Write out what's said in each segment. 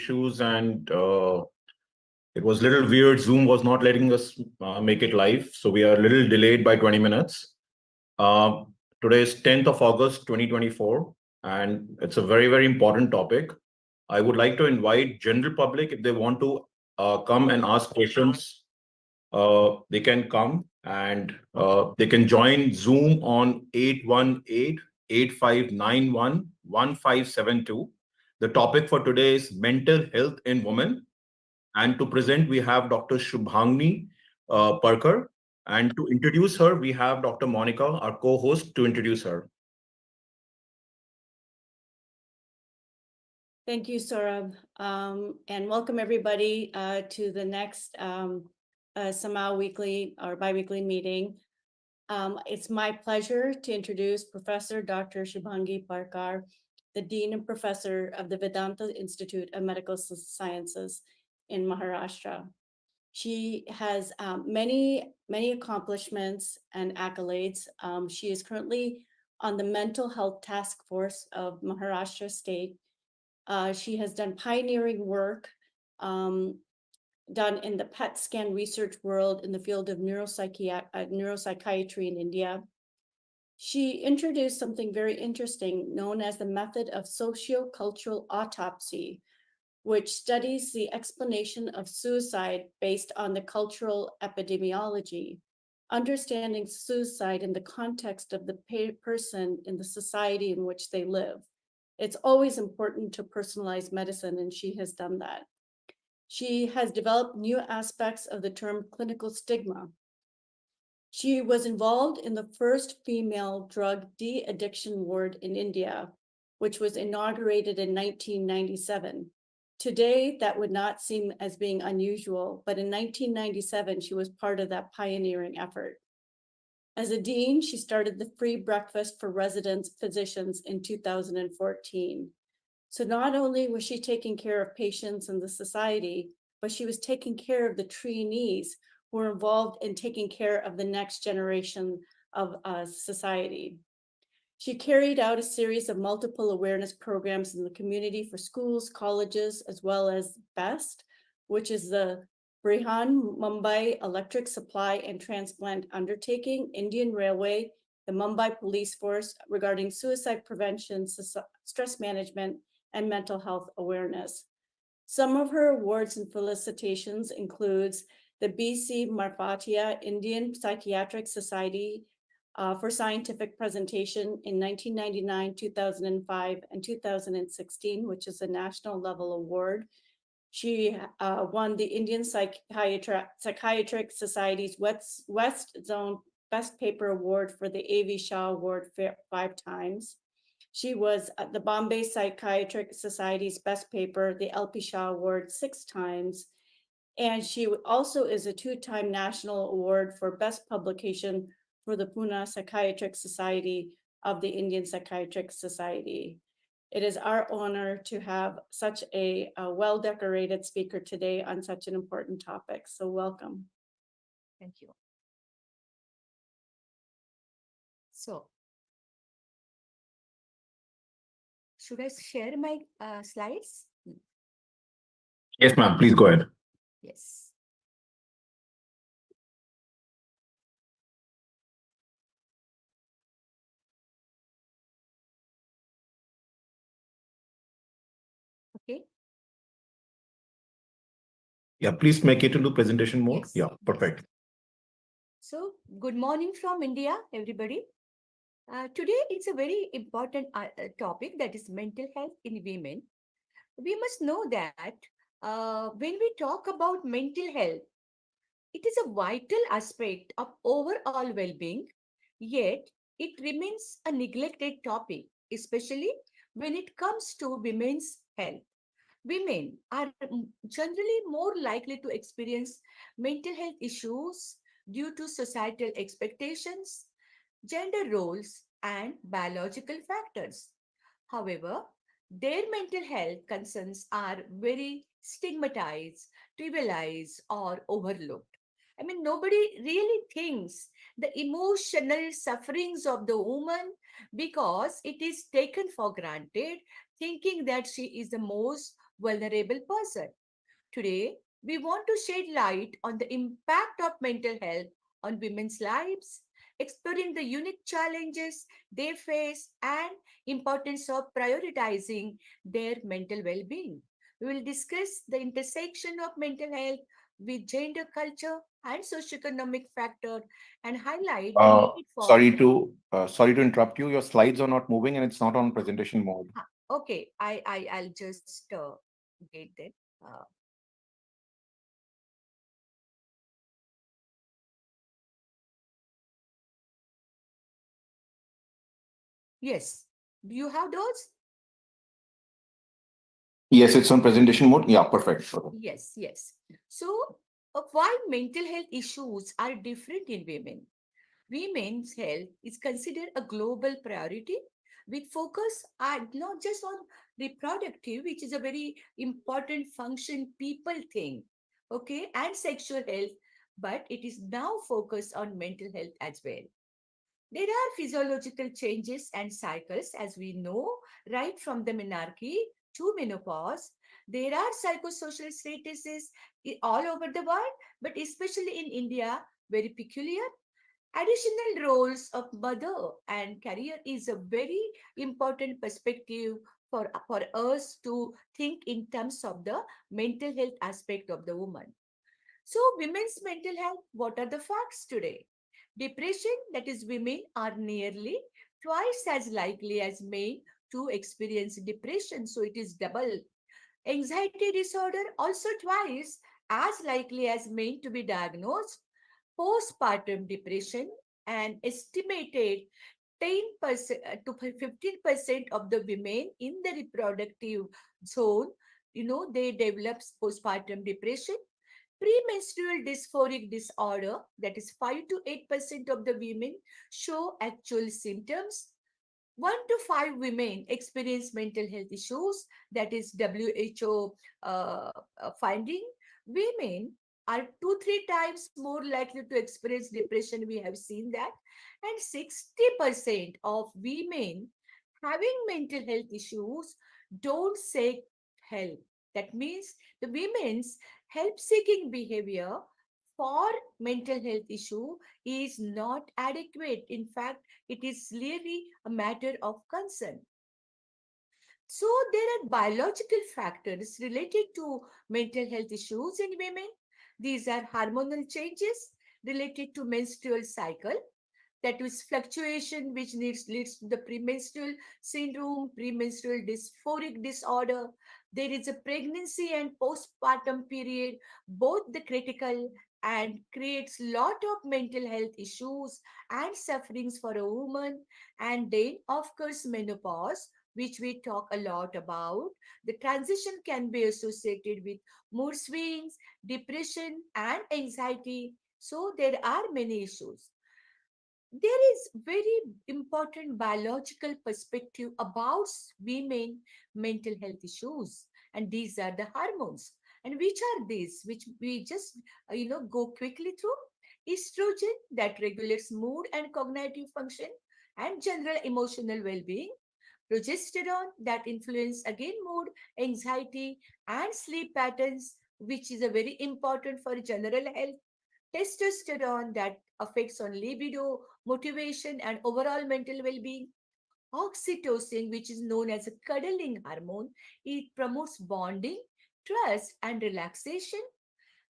issues, and it was a little weird. Zoom was not letting us make it live, so we are a little delayed by 20 minutes. Uh, Today is 10th of August, 2024, and it's a very, very important topic. I would like to invite general public if they want to come and ask questions. They can come and they can join Zoom on 818-8591-1572. The topic for today is mental health in women. And to present, we have Dr. Shubhangi Parkar. And to introduce her, we have Dr. Monica, our co-host, to introduce her. Thank you, Saurabh, and welcome everybody to the next CMAAO weekly or biweekly meeting. It's my pleasure to introduce Professor Dr. Shubhangi Parkar, the Dean and Professor of the Vedanta Institute of Medical Sciences in Maharashtra. She has many accomplishments and accolades. She is currently on the Mental Health Task Force of Maharashtra State. She has done pioneering work done in the PET scan research world in the field of neuropsychiatry in India. She introduced something very interesting known as the method of sociocultural autopsy, which studies the explanation of suicide based on the cultural epidemiology, understanding suicide in the context of the person in the society in which they live. It's always important to personalize medicine, and she has done that. She has developed new aspects of the term clinical stigma. She was involved in the first female drug de-addiction ward in India, which was inaugurated in 1997. Today, that would not seem as being unusual, but in 1997, she was part of that pioneering effort. As a dean, she started the free breakfast for residents physicians in 2014. So not only was she taking care of patients and the society, but she was taking care of the trainees who were involved in taking care of the next generation of society. She carried out a series of multiple awareness programs in the community for schools, colleges, as well as BEST, which is the Brihan Mumbai Electric Supply and Transplant Undertaking, Indian Railway, the Mumbai Police Force regarding suicide prevention, stress management, and mental health awareness. Some of her awards and felicitations includes the BC Marpatia Indian Psychiatric Society for scientific presentation in 1999, 2005, and 2016, which is a national level award. She won the Indian Psychiatric Society's West Zone Best Paper Award for the A.V. Shah Award 5 times. She was at the Bombay Psychiatric Society's Best Paper, the L.P. Shah Award 6 times. And she also is a 2-time national award for Best Publication for the Pune Psychiatric Society of the Indian Psychiatric Society. It is our honor to have such a well-decorated speaker today on such an important topic. So welcome. Thank you. So, should I share my slides? Yes, ma'am. Please go ahead. Yes. Okay. Yeah, please make it into presentation mode. Yes. Yeah, perfect. So, good morning from India, everybody. Today, it's a very important topic, that is mental health in women. We must know that when we talk about mental health, it is a vital aspect of overall well-being, yet it remains a neglected topic, especially when it comes to women's health. Women are generally more likely to experience mental health issues due to societal expectations, gender roles, and biological factors. However, their mental health concerns are very stigmatized, trivialized, or overlooked. I mean, nobody really thinks the emotional sufferings of the woman because it is taken for granted, thinking that she is the most vulnerable person. Today, we want to shed light on the impact of mental health on women's lives, exploring the unique challenges they face and importance of prioritizing their mental well-being. We will discuss the intersection of mental health with gender culture and socioeconomic factor and highlight the need for Sorry to interrupt you. Your slides are not moving and it's not on presentation mode. okay, I'll just get that. Uh, yes. Do you have those? Yes, it's on presentation mode. Yeah, perfect. Okay. Yes, yes. So, why mental health issues are different in women? Women's health is considered a global priority with focus not just on reproductive, which is a very important function people think, okay, and sexual health, but it is now focused on mental health as well. There are physiological changes and cycles, as we know, right from the menarche to menopause. There are psychosocial statuses all over the world, but especially in India, very peculiar. Additional roles of mother and career is a very important perspective for us to think in terms of the mental health aspect of the woman. So, women's mental health, what are the facts today? Depression, that is, women are nearly twice as likely as men to experience depression. So, it is double. Anxiety disorder, also twice as likely as men to be diagnosed. Postpartum depression, an estimated 10% to 15% of the women in the reproductive zone, they develop postpartum depression. Premenstrual dysphoric disorder, that is 5 to 8% of the women show actual symptoms. 1 to 5 women experience mental health issues, that is WHO finding. Women are 2 3 times more likely to experience depression, we have seen that. And 60% of women having mental health issues don't seek help. That means the women's help seeking behavior for mental health issue is not adequate. In fact, it is really a matter of concern. So there are biological factors related to mental health issues in women. These are hormonal changes related to menstrual cycle, that is fluctuation which leads to the premenstrual syndrome, premenstrual dysphoric disorder. There is a pregnancy and postpartum period, both the critical and creates lot of mental health issues and sufferings for a woman. And then of course menopause, which we talk a lot about. The transition can be associated with mood swings, depression and anxiety. So there are many issues. There is very important biological perspective about women mental health issues, and these are the hormones. And which are these, which we just go quickly through? Estrogen, that regulates mood and cognitive function and general emotional well-being. Progesterone, that influence again mood, anxiety and sleep patterns, which is a very important for general health. Testosterone, that affects on libido, motivation, and overall mental well-being. Oxytocin, which is known as a cuddling hormone, it promotes bonding, trust, and relaxation.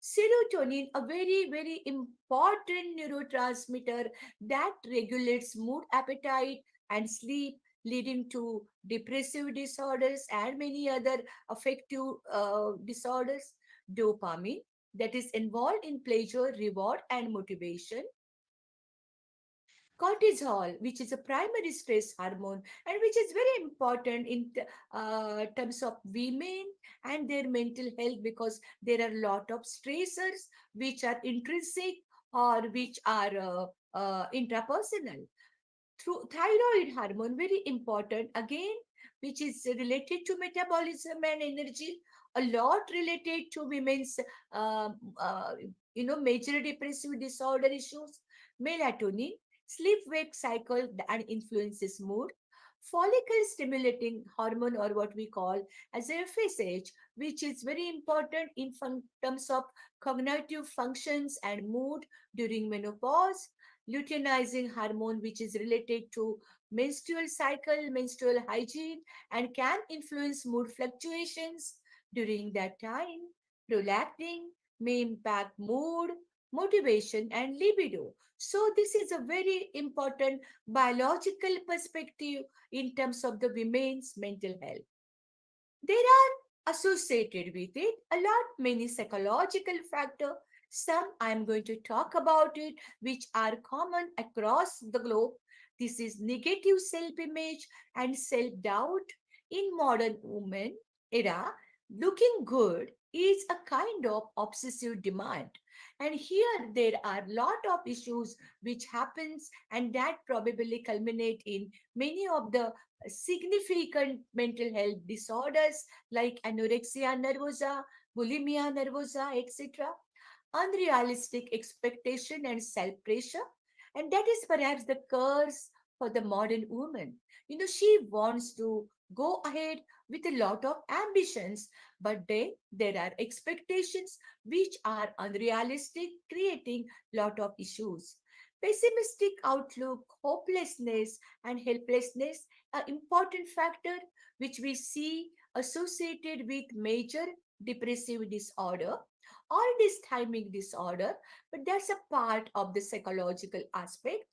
Serotonin, a very, very important neurotransmitter that regulates mood, appetite, and sleep, leading to depressive disorders and many other affective disorders. Dopamine, that is involved in pleasure, reward, and motivation. Cortisol, which is a primary stress hormone and which is very important in terms of women and their mental health, because there are a lot of stressors which are intrinsic or which are intrapersonal. Through thyroid hormone, very important again, which is related to metabolism and energy, a lot related to women's um, uh, major depressive disorder issues. Melatonin, sleep wake cycle and influences mood. follicle stimulating hormone, or what we call as a FSH, which is very important in terms of cognitive functions and mood during menopause. Luteinizing hormone, which is related to menstrual cycle, menstrual hygiene, and can influence mood fluctuations during that time. Prolactin may impact mood, motivation, and libido. So, this is a very important biological perspective in terms of the women's mental health. There are associated with it a lot many psychological factors. Some I am going to talk about it, which are common across the globe. This is negative self-image and self-doubt in modern women era. Looking good is a kind of obsessive demand, and here there are lot of issues which happens, and that probably culminate in many of the significant mental health disorders like anorexia nervosa, bulimia nervosa, etc. Unrealistic expectation and self pressure. And that is perhaps the curse for the modern woman. She wants to go ahead with a lot of ambitions, but then there are expectations which are unrealistic, creating lot of issues. Pessimistic outlook, hopelessness, and helplessness are important factor which we see associated with major depressive disorder or dysthymic disorder, but that's a part of the psychological aspect.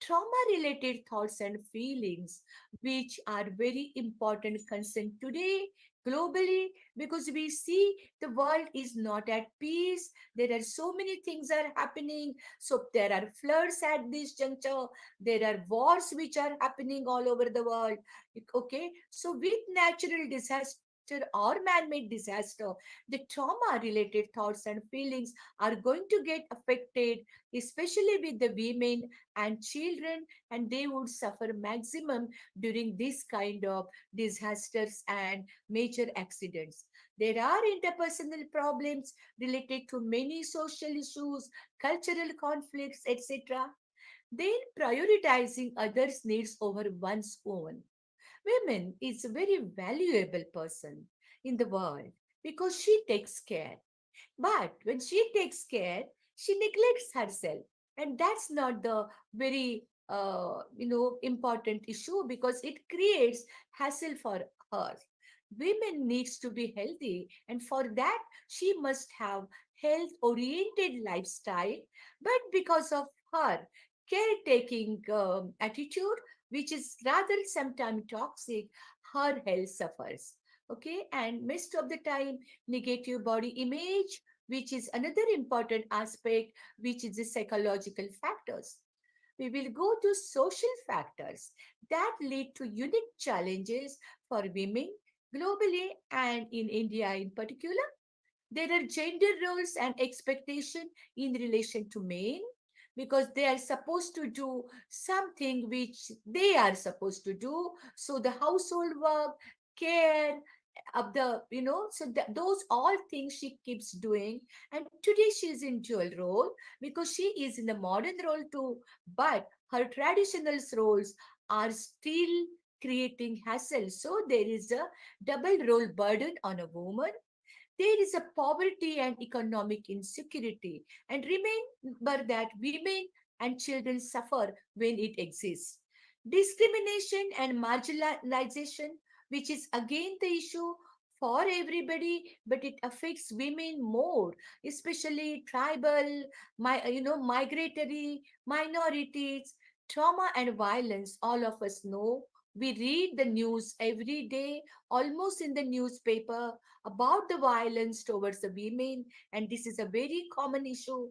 Trauma related thoughts and feelings, which are very important concern today globally, because we see the world is not at peace. There are so many things are happening. So there are floods at this juncture. There are wars which are happening all over the world. Okay, so with natural disaster or man-made disaster, the trauma related thoughts and feelings are going to get affected, especially with the women and children, and they would suffer maximum during this kind of disasters and major accidents. There are interpersonal problems related to many social issues, cultural conflicts, etc. Then prioritizing others' needs over one's own. Women is a very valuable person in the world because she takes care. But when she takes care, she neglects herself. And that's not the very important issue, because it creates hassle for her. Women needs to be healthy, and for that she must have health oriented lifestyle. But because of her caretaking attitude, which is rather sometimes toxic, her health suffers. Okay, and most of the time negative body image, which is another important aspect, which is the psychological factors. We will go to social factors that lead to unique challenges for women globally and in India in particular. There are gender roles and expectation in relation to men, because they are supposed to do something which they are supposed to do. So the household work, care of the, so those all things she keeps doing. And today she is in dual role because she is in the modern role too, but her traditional roles are still creating hassle. So there is a double role burden on a woman. There is a poverty and economic insecurity, and remember that women and children suffer when it exists. Discrimination and marginalization, which is again the issue for everybody, but it affects women more, especially tribal, migratory minorities. Trauma and violence, all of us know. We read the news every day, almost in the newspaper, about the violence towards the women, and this is a very common issue.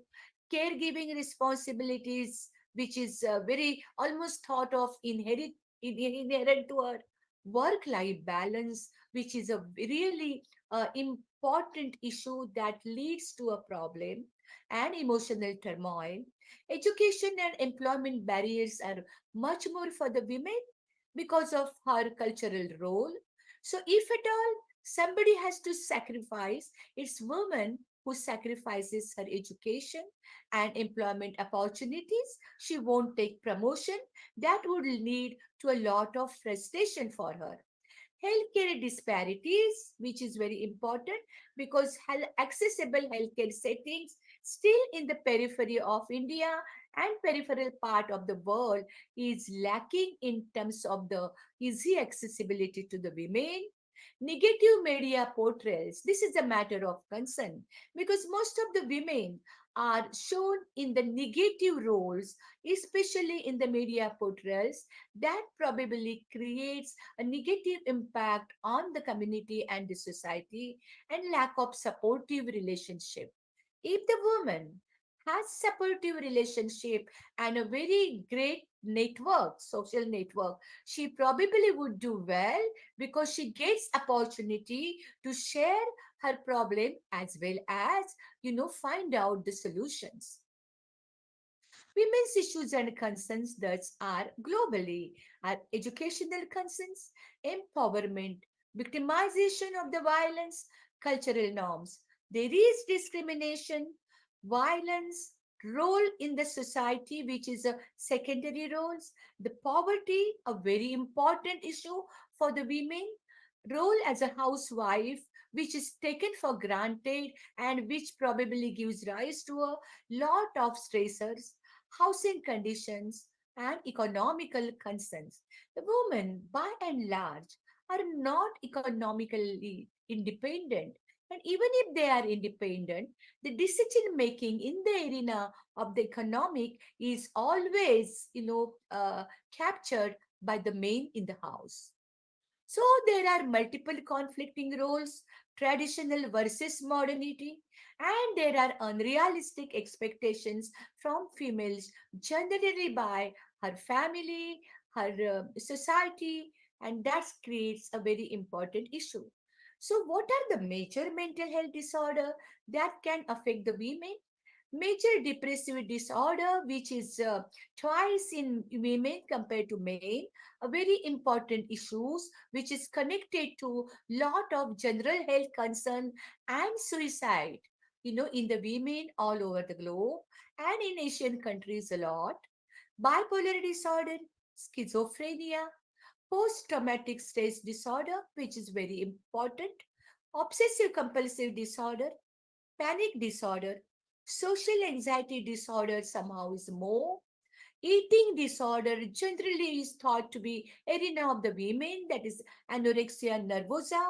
Caregiving responsibilities, which is very almost thought of inherent to our work-life balance, which is a really important issue that leads to a problem and emotional turmoil. Education and employment barriers are much more for the women because of her cultural role. So, if at all somebody has to sacrifice, it's women who sacrifices her education and employment opportunities. She won't take promotion. That would lead to a lot of frustration for her. Healthcare disparities, which is very important because accessible healthcare settings still in the periphery of India and peripheral part of the world is lacking in terms of the easy accessibility to the women. Negative media portrayals. This is a matter of concern because most of the women are shown in the negative roles, especially in the media portrayals. That probably creates a negative impact on the community and the society, and lack of supportive relationship. If the woman has supportive relationship and a very great network, social network, she probably would do well because she gets opportunity to share her problem as well as find out the solutions. Women's issues and concerns that are globally are educational concerns, empowerment, victimization of the violence, cultural norms. There is discrimination, violence, role in the society, which is a secondary roles, the poverty, a very important issue for the women, role as a housewife, which is taken for granted and which probably gives rise to a lot of stressors, housing conditions, and economical concerns. The women, by and large, are not economically independent. And even if they are independent, the decision making in the arena of the economic is always, captured by the men in the house. So there are multiple conflicting roles, traditional versus modernity, and there are unrealistic expectations from females, generally by her family, her society, and that creates a very important issue. So, what are the major mental health disorder that can affect the women? Major depressive disorder, which is twice in women compared to men, a very important issues which is connected to lot of general health concern and suicide, in the women all over the globe and in Asian countries a lot. Bipolar disorder, schizophrenia, post-traumatic stress disorder, which is very important, obsessive compulsive disorder, panic disorder, social anxiety disorder somehow is more. Eating disorder generally is thought to be arena of the women, that is anorexia nervosa,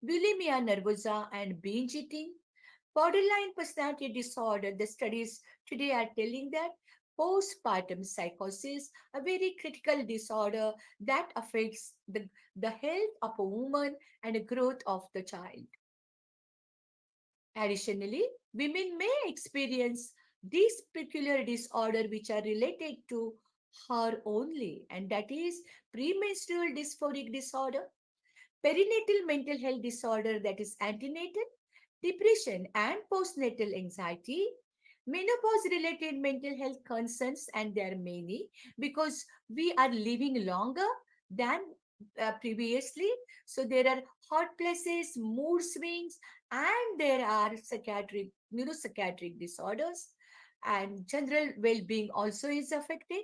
bulimia nervosa, and binge eating. Borderline personality disorder, the studies today are telling that postpartum psychosis, a very critical disorder that affects the health of a woman and the growth of the child. Additionally, women may experience this peculiar disorder which are related to her only, and that is premenstrual dysphoric disorder, perinatal mental health disorder, that is antenatal, depression and postnatal anxiety, menopause related mental health concerns, and there are many because we are living longer than previously. So there are hot places, mood swings, and there are psychiatric, neuropsychiatric disorders, and general well-being also is affected.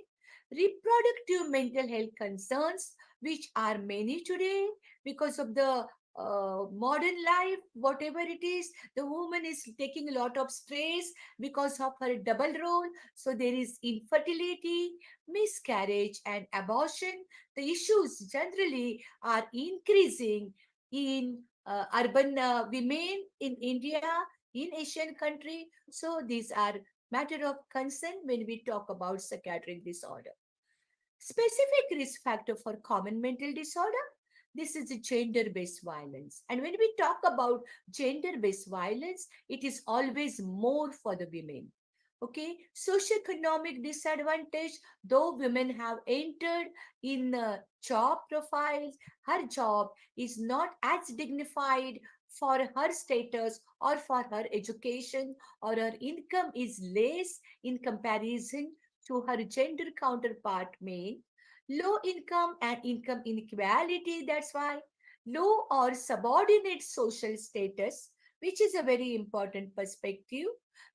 Reproductive mental health concerns, which are many today because of the modern life, whatever it is, the woman is taking a lot of stress because of her double role. So there is infertility, miscarriage, and abortion. The issues generally are increasing in urban women in India, in Asian country. So these are matter of concern when we talk about psychiatric disorder. Specific risk factor for common mental disorder, this is gender based violence. And when we talk about gender based violence, it is always more for the women. Okay, socioeconomic disadvantage, though women have entered in job profiles, her job is not as dignified for her status or for her education, or her income is less in comparison to her gender counterpart men. Low income and income inequality, that's why low or subordinate social status, which is a very important perspective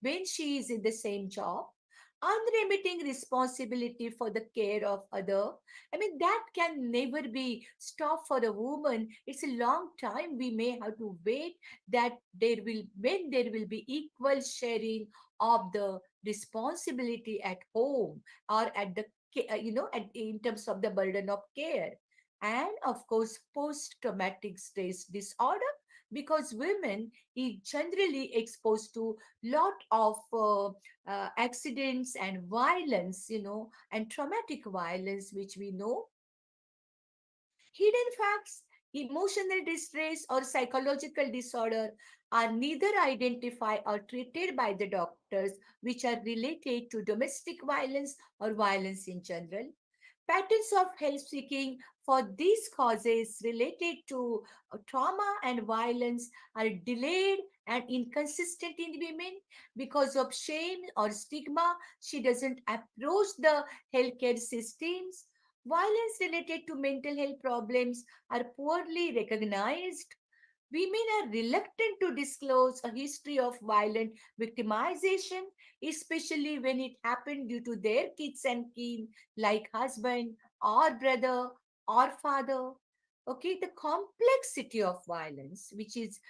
when she is in the same job. Unremitting responsibility for the care of other. I mean, that can never be stopped for a woman. It's a long time we may have to wait that there will, when there will be equal sharing of the responsibility at home or at the in terms of the burden of care. And of course, post traumatic stress disorder, because women is generally exposed to lot of accidents and violence, and traumatic violence, which we know. Hidden facts: emotional distress or psychological disorder are neither identified or treated by the doctors, which are related to domestic violence or violence in general. Patterns of help seeking for these causes related to trauma and violence are delayed and inconsistent in women because of shame or stigma. She doesn't approach the healthcare systems. Violence related to mental health problems are poorly recognized. Women are reluctant to disclose a history of violent victimization, especially when it happened due to their kids and kin, like husband or brother or father. Okay, the complexity of violence, which is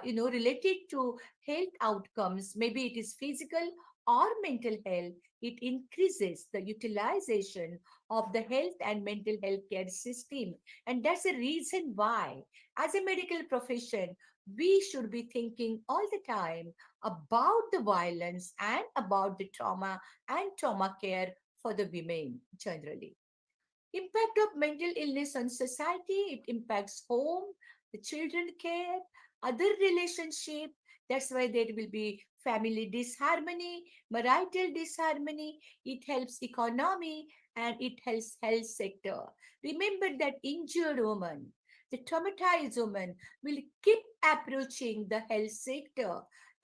related to health outcomes, maybe it is physical or mental health, it increases the utilization of the health and mental health care system, and that's the reason why as a medical profession, we should be thinking all the time about the violence and about the trauma and trauma care for the women generally. Impact of mental illness on society: it impacts home, the children care, other relationship. That's why there will be family disharmony, marital disharmony. It helps economy and it helps health sector. Remember that injured woman, the traumatized woman will keep approaching the health sector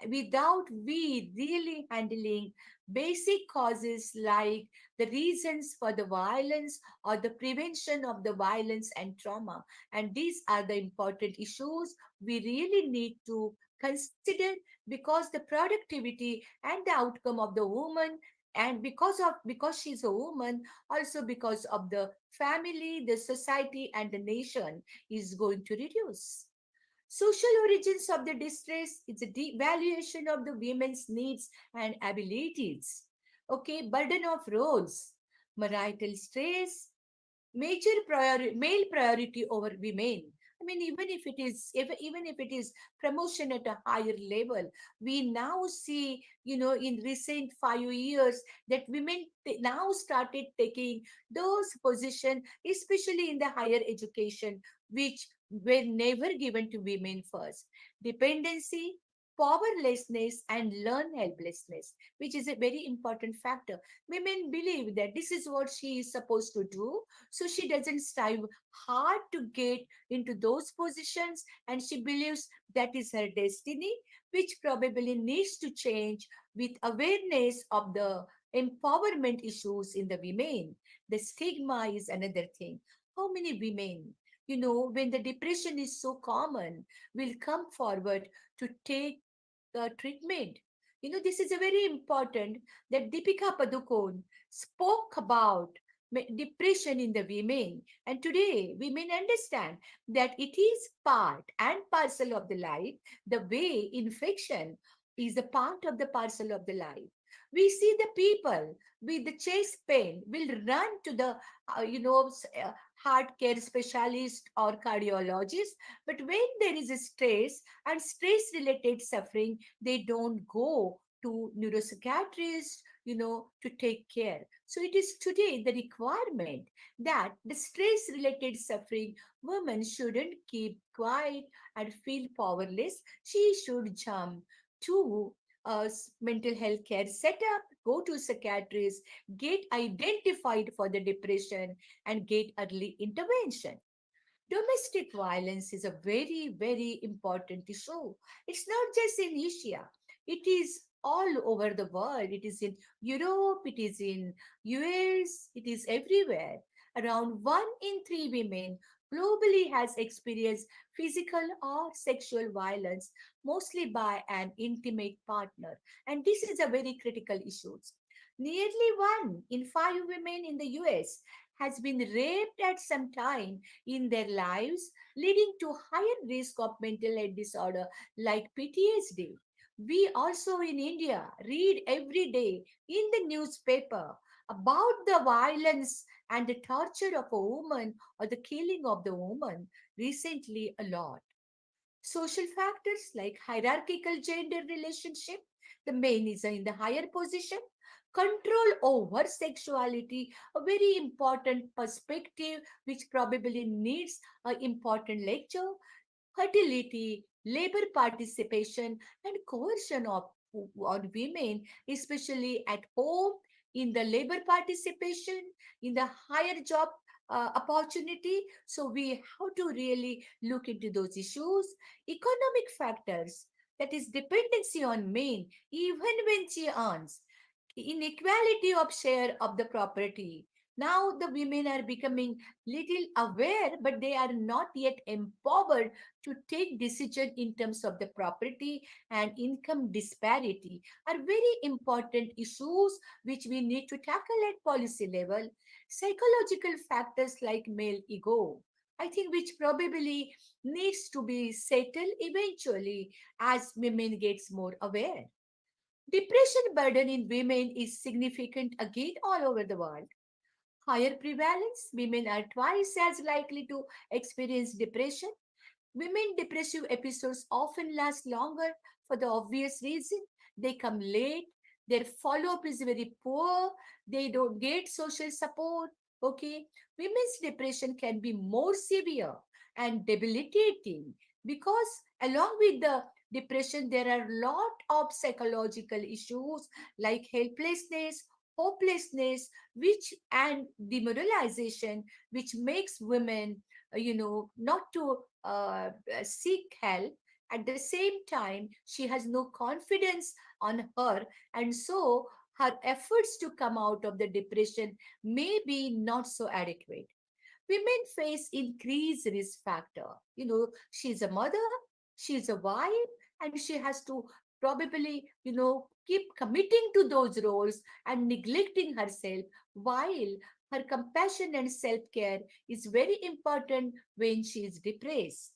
without we really handling basic causes like the reasons for the violence or the prevention of the violence and trauma. And these are the important issues we really need to consider, because the productivity and the outcome of the woman, and because she's a woman, also because of the family, the society and the nation is going to reduce. Social origins of the distress, it's a devaluation of the women's needs and abilities. Okay, burden of roles, marital stress, male priority over women. I mean, even if it is promotion at a higher level, we now see, in recent 5 years that women now started taking those positions, especially in the higher education, which were never given to women first. Dependency, powerlessness, and learn helplessness, which is a very important factor. Women believe that this is what she is supposed to do, so she doesn't strive hard to get into those positions, and she believes that is her destiny, which probably needs to change with awareness of the empowerment issues in the women. The stigma is another thing. How many women, when the depression is so common, will come forward to take treatment? This is a very important that Deepika Padukone spoke about depression in the women. And today, women understand that it is part and parcel of the life, the way infection is a part of the parcel of the life. We see the people with the chest pain will run to the, heart care specialist or cardiologist. But when there is a stress and stress related suffering, they don't go to neuropsychiatrist, to take care. So it is today the requirement that the stress related suffering, women shouldn't keep quiet and feel powerless. She should jump to mental health care setup, go to psychiatrist, get identified for the depression, and get early intervention. Domestic violence is a very, very important issue. It's not just in Asia. It is all over the world. It is in Europe, it is in US, it is everywhere. Around 1 in 3 women globally has experienced physical or sexual violence, mostly by an intimate partner. And this is a very critical issue. Nearly 1 in 5 women in the US has been raped at some time in their lives, leading to higher risk of mental health disorder like PTSD. We also in India read every day in the newspaper about the violence and the torture of a woman or the killing of the woman recently a lot. Social factors like hierarchical gender relationship, the man is in the higher position, control over sexuality, a very important perspective which probably needs an important lecture, fertility, labor participation, and coercion of on women, especially at home, in the labor participation, in the higher job opportunity. So we have to really look into those issues. Economic factors, that is dependency on men, even when she earns inequality of share of the property. Now the women are becoming little aware, but they are not yet empowered to take decision in terms of the property, and income disparity are very important issues which we need to tackle at policy level. Psychological factors like male ego, I think, which probably needs to be settled eventually as women gets more aware. Depression burden in women is significant again all over the world. Higher prevalence, women are twice as likely to experience depression. Women depressive episodes often last longer for the obvious reason. They come late, their follow-up is very poor, they don't get social support. Okay, women's depression can be more severe and debilitating because along with the depression there are a lot of psychological issues like helplessness, hopelessness, which and demoralization, which makes women not to seek help. At the same time, she has no confidence on her, and so her efforts to come out of the depression may be not so adequate. Women face increased risk factor. She's a mother, she's a wife, and she has to probably keep committing to those roles and neglecting herself, while her compassion and self-care is very important when she is depressed.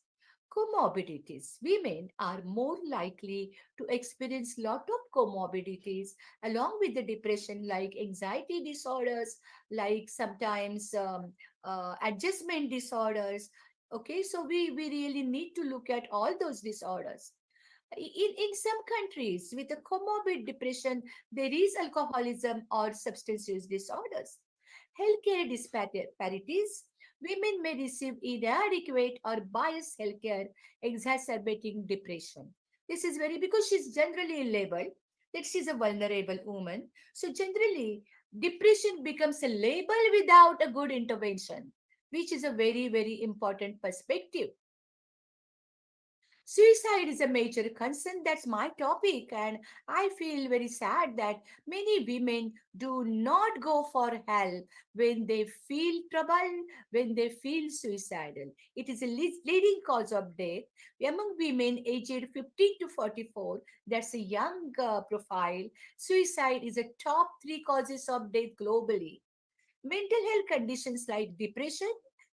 Comorbidities, women are more likely to experience lot of comorbidities along with the depression, like anxiety disorders, like sometimes adjustment disorders. Okay, so we really need to look at all those disorders. In some countries with a comorbid depression, there is alcoholism or substance use disorders. Healthcare disparities, women may receive inadequate or biased healthcare, exacerbating depression. This is very because she's generally labeled that she's a vulnerable woman. So generally, depression becomes a label without a good intervention, which is a very, very important perspective. Suicide is a major concern. That's my topic, and I feel very sad that many women do not go for help when they feel trouble, when they feel suicidal. It is a leading cause of death among women aged 15 to 44. That's a young profile. Suicide is a top three causes of death globally. Mental health conditions like depression,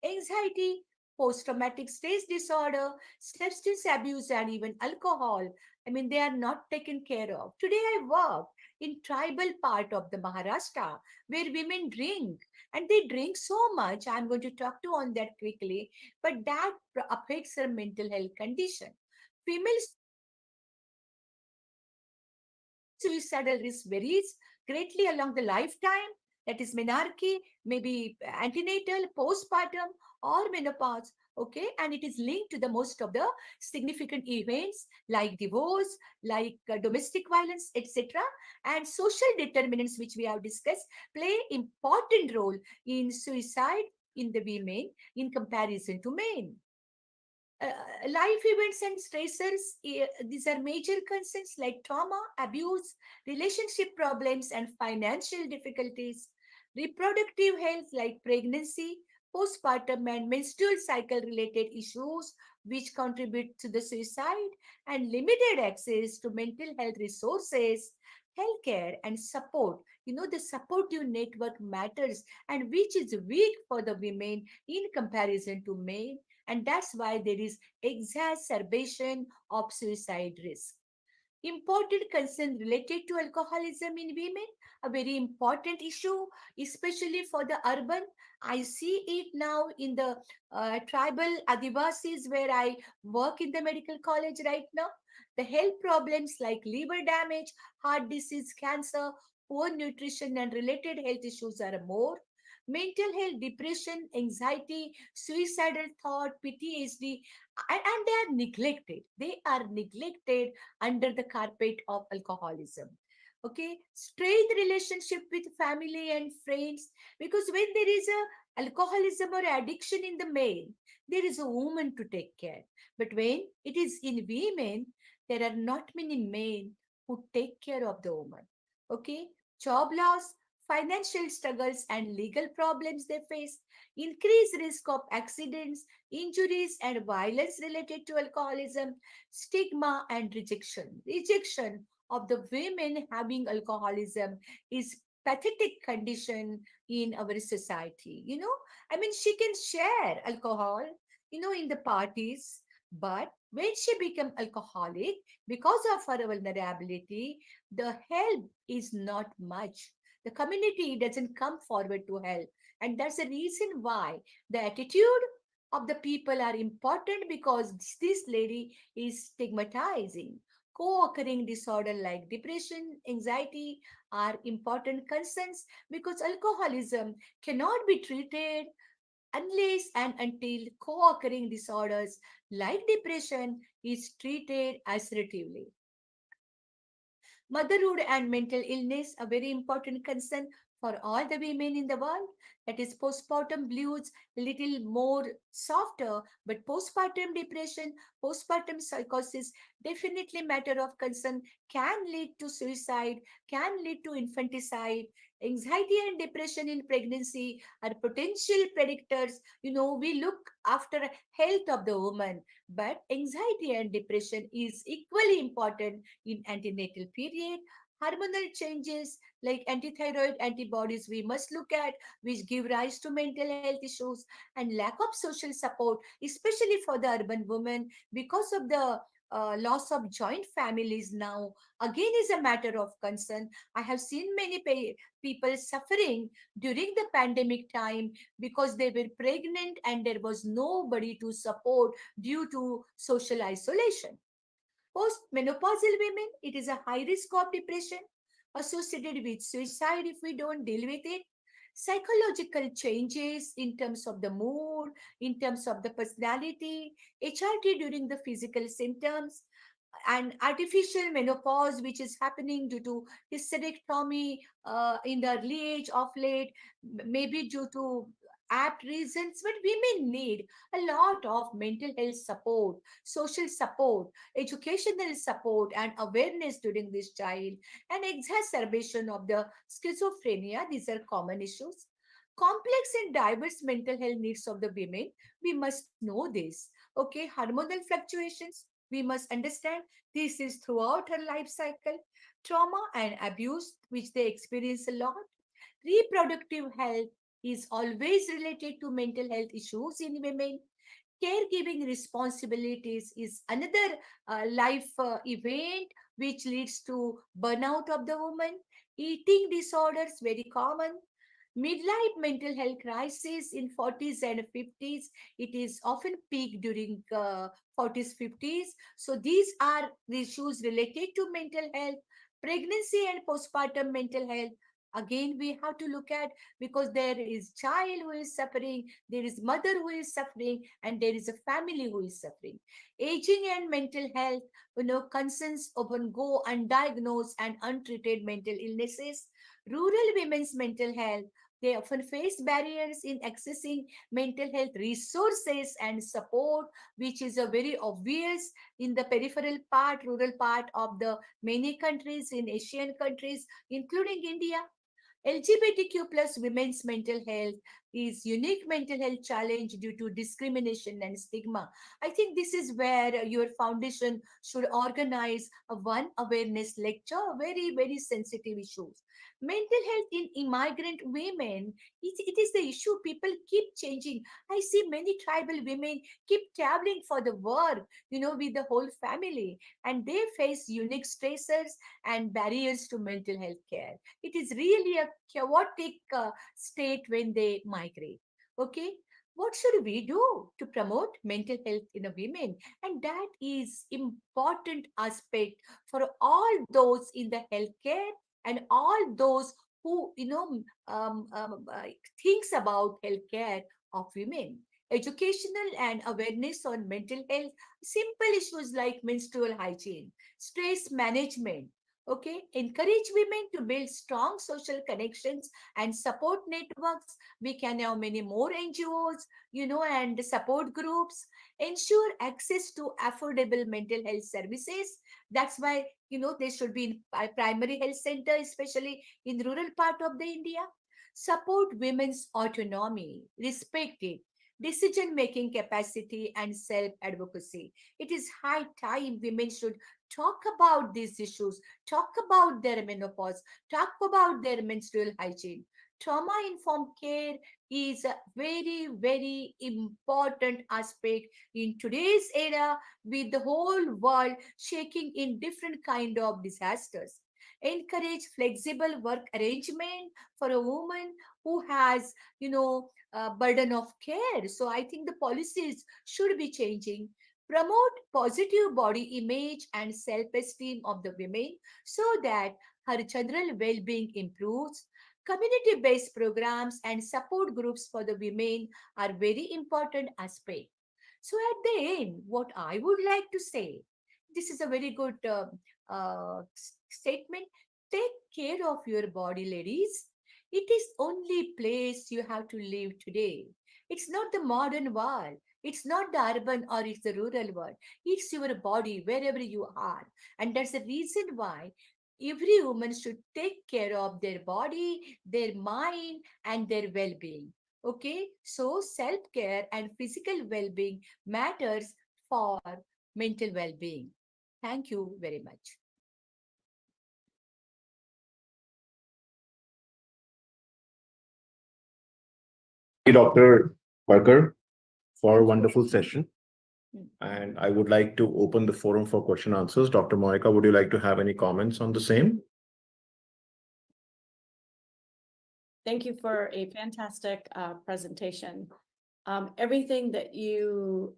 anxiety, post traumatic stress disorder, substance abuse, and even alcohol. I mean, they are not taken care of. Today, I work in tribal part of the Maharashtra where women drink, and they drink so much. I'm going to talk to on that quickly, but that affects their mental health condition. Female suicidal risk varies greatly along the lifetime. That is menarche, maybe antenatal, postpartum, or menopause. Okay, and it is linked to the most of the significant events like divorce, like domestic violence, etc. And social determinants, which we have discussed, play important role in suicide in the women in comparison to men. Life events and stressors, these are major concerns like trauma, abuse, relationship problems, and financial difficulties. Reproductive health like pregnancy, postpartum and menstrual cycle related issues which contribute to the suicide, and limited access to mental health resources, healthcare, and support. The supportive network matters, and which is weak for the women in comparison to men, and that's why there is exacerbation of suicide risk. Important concern related to alcoholism in women, a very important issue, especially for the urban. I see it now in the tribal Adivasis where I work in the medical college right now. The health problems like liver damage, heart disease, cancer, poor nutrition, and related health issues are more. Mental health, depression, anxiety, suicidal thought, PTSD, and they are neglected. They are neglected under the carpet of alcoholism. Okay, strained relationship with family and friends, because when there is a alcoholism or addiction in the male, there is a woman to take care. But when it is in women, there are not many men who take care of the woman. Okay, job loss, financial struggles, and legal problems they face, increased risk of accidents, injuries, and violence related to alcoholism, stigma and rejection. Rejection of the women having alcoholism is pathetic condition in our society. I mean, she can share alcohol, in the parties, but when she become alcoholic, because of her vulnerability, the help is not much. The community doesn't come forward to help. And that's the reason why the attitude of the people are important, because this lady is stigmatizing. Co-occurring disorder like depression, anxiety are important concerns, because alcoholism cannot be treated unless and until co-occurring disorders like depression is treated assertively. Motherhood and mental illness, a very important concern for all the women in the world. That is postpartum blues, little more softer, but postpartum depression, postpartum psychosis, definitely matter of concern, can lead to suicide, can lead to infanticide. Anxiety and depression in pregnancy are potential predictors. We look after health of the woman, but anxiety and depression is equally important in antenatal period. Hormonal changes like antithyroid antibodies we must look at, which give rise to mental health issues, and lack of social support, especially for the urban women because of the loss of joint families now, again is a matter of concern. I have seen many people suffering during the pandemic time because they were pregnant and there was nobody to support due to social isolation. Postmenopausal women, it is a high risk of depression associated with suicide if we don't deal with it. Psychological changes in terms of the mood, in terms of the personality, HRT during the physical symptoms, and artificial menopause, which is happening due to hysterectomy in the early age of late, maybe due to apt reasons, but women need a lot of mental health support, social support, educational support, and awareness during this child, and exacerbation of the schizophrenia. These are common issues. Complex and diverse mental health needs of the women, we must know this. Okay, hormonal fluctuations, we must understand this is throughout her life cycle. Trauma and abuse, which they experience a lot. Reproductive health is always related to mental health issues in women. Caregiving responsibilities is another life event which leads to burnout of the woman. Eating disorders, very common. Midlife mental health crisis in 40s and 50s. It is often peak during 40s, 50s. So these are the issues related to mental health. Pregnancy and postpartum mental health. Again, we have to look at, because there is child who is suffering, there is mother who is suffering, and there is a family who is suffering. Aging and mental health, concerns often go undiagnosed and untreated mental illnesses. Rural women's mental health, they often face barriers in accessing mental health resources and support, which is a very obvious in the peripheral part, rural part of the many countries in Asian countries, including India. LGBTQ plus women's mental health is unique mental health challenge due to discrimination and stigma. I think this is where your foundation should organize a one awareness lecture, very, very sensitive issues. Mental health in immigrant women, it is the issue. People keep changing. I see many tribal women keep traveling for the work, with the whole family, and they face unique stressors and barriers to mental health care. It is really a chaotic state when they migrate. Okay, what should we do to promote mental health in a women? And that is important aspect for all those in the healthcare and all those who thinks about healthcare of women. Educational and awareness on mental health, simple issues like menstrual hygiene, stress management. Okay, encourage women to build strong social connections and support networks. We can have many more NGOs, and support groups. Ensure access to affordable mental health services. That's why, they should be in primary health center, especially in rural part of the India. Support women's autonomy, respect it, decision making capacity, and self advocacy. It is high time women should talk about these issues, talk about their menopause, talk about their menstrual hygiene. Trauma informed care is a very, very important aspect in today's era, with the whole world shaking in different kind of disasters. Encourage flexible work arrangement for a woman who has, burden of care. So I think the policies should be changing. Promote positive body image and self-esteem of the women so that her general well-being improves. Community-based programs and support groups for the women are very important aspect. So at the end, what I would like to say, this is a very good statement. Take care of your body, ladies. It is only place you have to live today. It's not the modern world. It's not the urban or it's the rural world. It's your body wherever you are. And that's the reason why every woman should take care of their body, their mind, and their well-being. Okay, so self-care and physical well-being matters for mental well-being. Thank you very much. Thank you, Dr. Parker, for a Thank you. wonderful session. Mm. And I would like to open the forum for question answers. Dr. Monica, would you like to have any comments on the same? Thank you for a fantastic presentation. Everything that you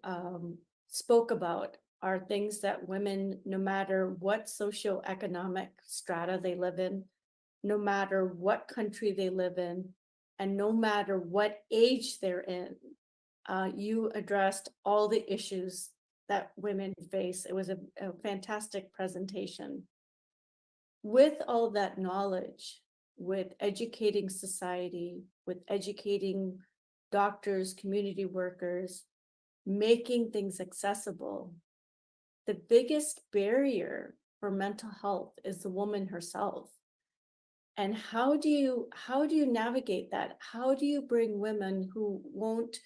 spoke about are things that women, no matter what socioeconomic strata they live in, no matter what country they live in, and no matter what age they're in, you addressed all the issues that women face. It was a fantastic presentation. With all that knowledge, with educating society, with educating doctors, community workers, making things accessible, the biggest barrier for mental health is the woman herself. And how do you navigate that? How do you bring women who won't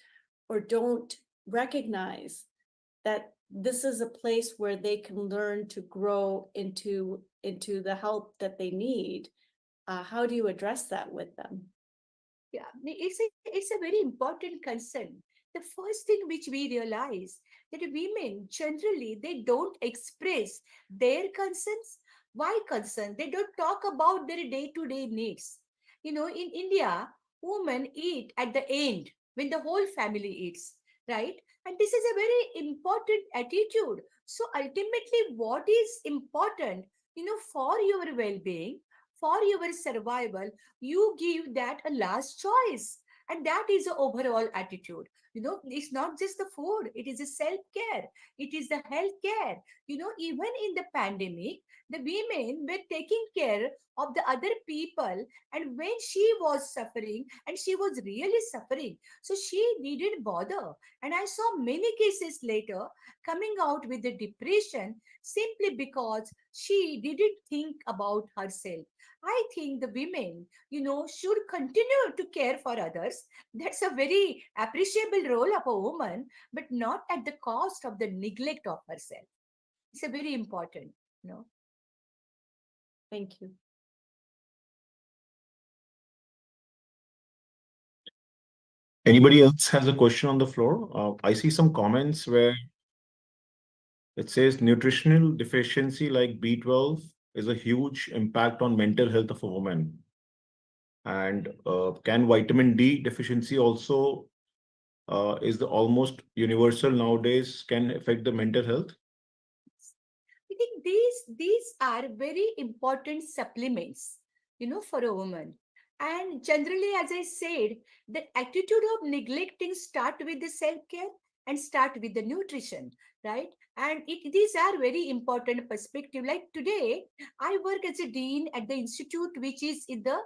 or don't recognize that this is a place where they can learn to grow into the help that they need? How do you address that with them? Yeah, it's a very important concern. The first thing which we realize that women generally they don't express their concerns. Why concern? They don't talk about their day-to-day needs. In India, women eat at the end when the whole family eats, right? And this is a very important attitude. So ultimately, what is important, for your well-being, for your survival, you give that a last choice, and that is the overall attitude. It's not just the food, it is a self-care, it is the health care. Even in the pandemic, the women were taking care of the other people, and when she was suffering, and she was really suffering, so she didn't bother. And I saw many cases later coming out with the depression simply because she didn't think about herself. I think the women, should continue to care for others. That's a very appreciable role of a woman, but not at the cost of the neglect of herself. It's a very important, you know. Thank you. Anybody else has a question on the floor? I see some comments where it says nutritional deficiency like B12 is a huge impact on mental health of a woman. And can vitamin D deficiency also is the almost universal nowadays can affect the mental health? I think these are very important supplements, for a woman. And generally, as I said, the attitude of neglecting start with the self-care and start with the nutrition, right? And these are very important perspective. Like today, I work as a dean at the institute, which is in the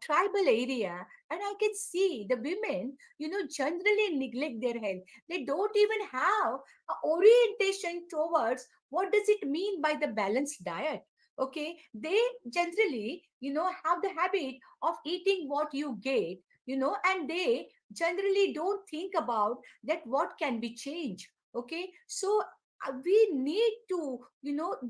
tribal area, and I can see the women, generally neglect their health. They don't even have a orientation towards what does it mean by the balanced diet. Okay, they generally, have the habit of eating what you get, and they generally don't think about that what can be changed. Okay, so we need to,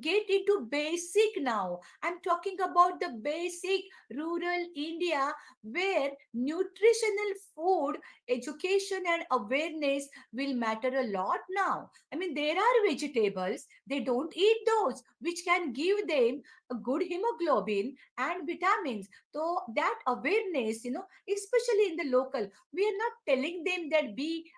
get into basic now. I'm talking about the basic rural India, where nutritional food education and awareness will matter a lot now. I mean, there are vegetables, they don't eat those, which can give them a good hemoglobin and vitamins. So that awareness, especially in the local, we are not telling them that be,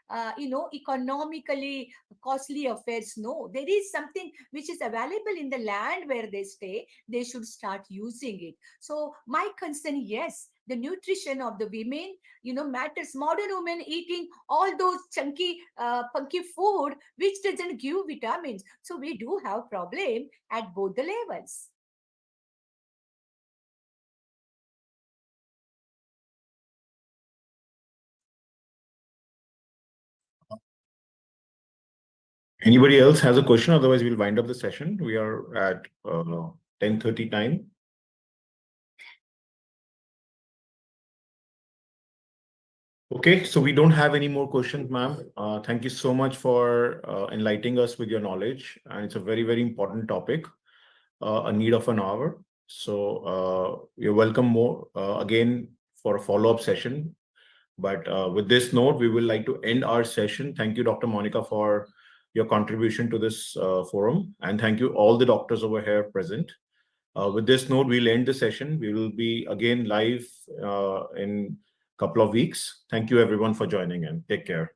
economically costly affairs. No, there is something which is available in the land where they stay. They should start using it. So my concern, yes, the nutrition of the women, matters. Modern women eating all those chunky, punky food, which doesn't give vitamins. So we do have problem at both the levels. Anybody else has a question? Otherwise, we'll wind up the session. We are at 10:30 time. Okay, so we don't have any more questions, ma'am. Thank you so much for enlightening us with your knowledge. And it's a very, very important topic, a need of an hour. So you're welcome more again for a follow-up session. But with this note, we will like to end our session. Thank you, Dr. Monica, for your contribution to this forum. And thank you all the doctors over here present. With this note, we'll end the session. We will be again live in a couple of weeks. Thank you, everyone, for joining in. Take care.